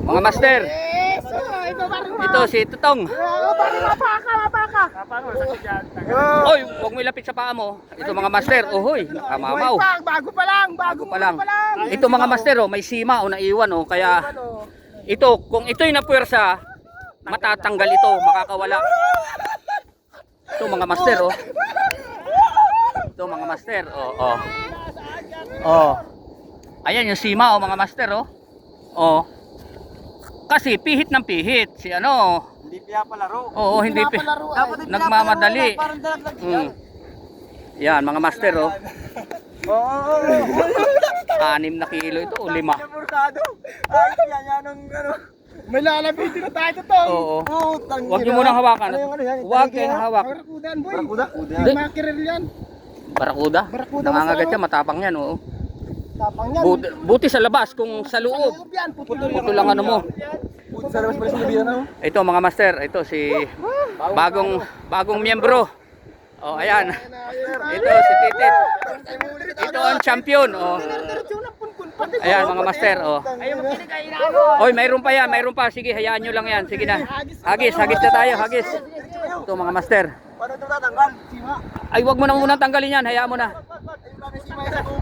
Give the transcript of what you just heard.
Mga master. Ito si Tutong. Mapaka. Oy, huwag mo ilapit sa paa mo. Ito mga master. Ohoy, nakamamaw. Bago pa lang. Bago pa lang. Ito mga master, oh, may sima o naiwan, oh, kaya ito, kung ito'y napuwersa, matatanggal ito, makakawala. Ito mga master, oh. Ito mga master, oh, oh. Oh. Ayan yung sima, oh, mga master, oh. Oh. Kasi pihit ng pihit si ano. Hindi pinapalaro. Oo, hindi nagmamadali. Yan mga master, oh. 6 na kilo ito, o 5. Ay, yan ang ano. May lalabitin na tayo to. Oo. Huwag niyo munang hawakan. Huwag kayong hawak. Barakudan, boy. Barakuda. Hindi. Makiril yan. Barakuda. Nangangagat siya, matapang yan, oo. Tapang yan. Buti sa labas, kung sa loob. Yan, putol Ito lang ano mo. Sa labas pala sinabihan ako. Ito mga master, ito si bagong miyembro. Oh, ayan. Ito si Titit. Ito ang champion, oh. Ayan mga master, oh. Oy, mayroon pa yan, mayroon pa. Sige, hayaan nyo lang yan. Sige na. Hagis na tayo, hagis. Ito mga master. Paano ito tatanggal? Sima. Ay, wag mo na muna tanggalin yan, hayaan mo na. Ayun namin sima yan ako.